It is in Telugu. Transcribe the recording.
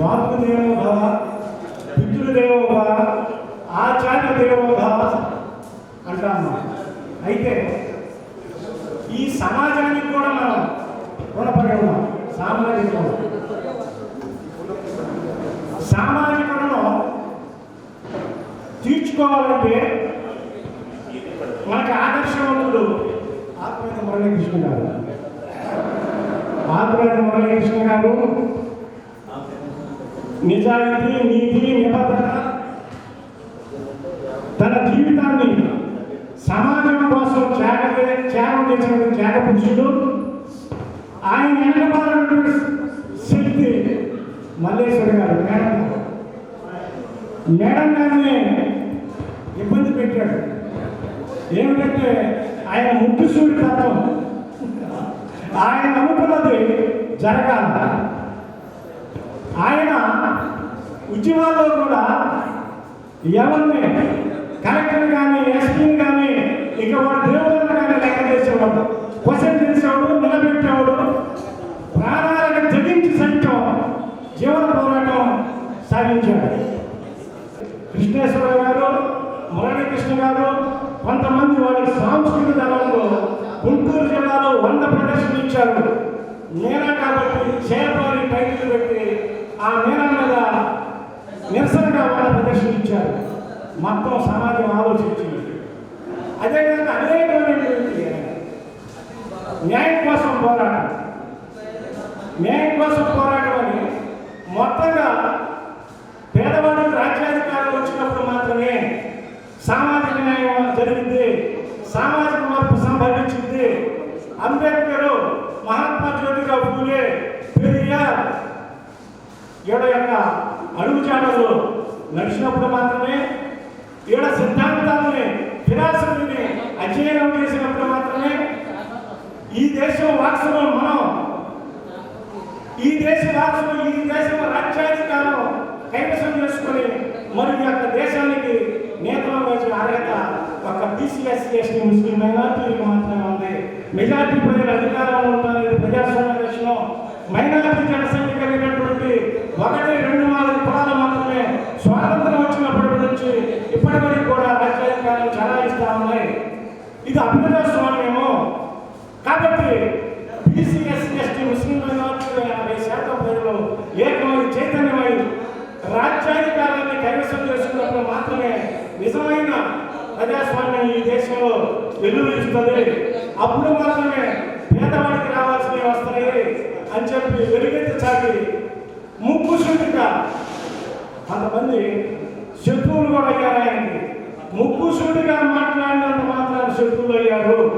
మాతృదేవో భవ, పితృదేవో భవ, ఆచార్య దేవో భవ అంటాము. అయితే ఈ సమాజానికి కూడా మనం రుణపడి ఉన్నాం. సామాజిక రుణం తీర్చుకోవాలంటే మనకు ఆదర్శవంతుడు ఆత్మీయ మురళీకృష్ణ గారు. నిజాయితీ, నీతి, నిబద్ధత, తన జీవితాన్ని సమాజం కోసం త్యాగం చేసిన త్యాగ పురుషుడు. ఆయన వెనకబాలైనటువంటి శక్తి మల్లేశ్వరి గారు. మేడం గారిని ఇబ్బంది పెట్టాడు. ఏమిటంటే ఆయన ముక్కుసూడి తత్వం, ఆయన అనుకున్నది జరగాల. ఆయన ఉద్యమాల్లో కూడా ఎవరిని కలెక్టర్ కానీ ఎస్పీని కానీ ఇక వాడు దేవుళ్ళని కానీ లెక్క చేసేవాడు, క్వశ్చన్ చేసేవాడు, నిలబెట్టేవాడు. ప్రాణాలను జగించి సైతం జీవన పోరాటం సాగించాడు. కృష్ణేశ్వరరావు గారు, మురళీకృష్ణ గారు, కొంతమంది వాళ్ళ సాంస్కృతిక దళంలో గుంటూరు జిల్లాలో 100 ప్రదర్శనలు ఇచ్చారు. నేనా కాబట్టి చేపాలి టైటిల్ పెట్టి ఆ నేల మీద నిరసనగా వాళ్ళ ప్రదర్శన ఇచ్చారు. మొత్తం సమాజం ఆలోచించింది. అదేవిధంగా అనేకమైనటువంటి న్యాయం కోసం పోరాటం అని మొత్తంగా పేదవాడికి రాజ్యాధికారం వచ్చినప్పుడు మాత్రమే సామాజిక న్యాయం జరిగింది, సామాజిక మార్పు సంభవించింది. అంబేద్కర్, మహాత్మా జ్యోతిరావు ఫూలే, పెరియార్ ఈడ యొక్క అడుగుజాడలు నడిచినప్పుడు మాత్రమే, ఈడ సిద్ధాంతాలని ఫిలాసఫీని అధ్యయనం చేసినప్పుడు మాత్రమే ఈ దేశం వారసులు మనం, ఈ దేశం రాజ్యాధికారం కైవసం చేసుకుని మరి ఈ యొక్క దేశానికి నేతలు వేసిన అర్హత ఒక బీసీ, ఎస్సీ, ఎస్టీ, ముస్లిం మైనార్టీలకు మాత్రమే ఉంది. మెజార్టీ ప్రజల అధికారంలో ఉంటుంది. ప్రజాస్వామ్య దేశంలో మైనార్టీ జనసంఖ్య కలిగినటువంటి 1-2 కులాలు మాత్రమే స్వాతంత్రం వచ్చినప్పటి నుంచి ఇప్పటి వరకు కూడా రాజ్యాధికారం చలాయిస్తా ఉన్నాయి. ఇది అప్రజాస్వామ్యము. కాబట్టి బీసీ, ఎస్సీ, ఎస్టీ, ముస్లిం మైనార్టీలు 50% ప్రజలు ఏకమై చైతన్యమై రాజ్యాధికారాన్ని కైవసం చేసుకున్నప్పుడు మాత్రమే నిజమైన ప్రజాస్వామ్యం ఈ దేశంలో వెల్లువిస్తుంది. అప్పుడు మాత్రమే పేదవాడికి రావాల్సినవి వస్తాయి అని చెప్పి వెలుగెత్తి చాటి ముక్కుసూటిగా కొంతమంది శత్రువులు కూడా అయ్యారు. ఆయనకి ముక్కుసూటిగా మాట్లాడినంత మాత్రం శత్రువులు అయ్యారు.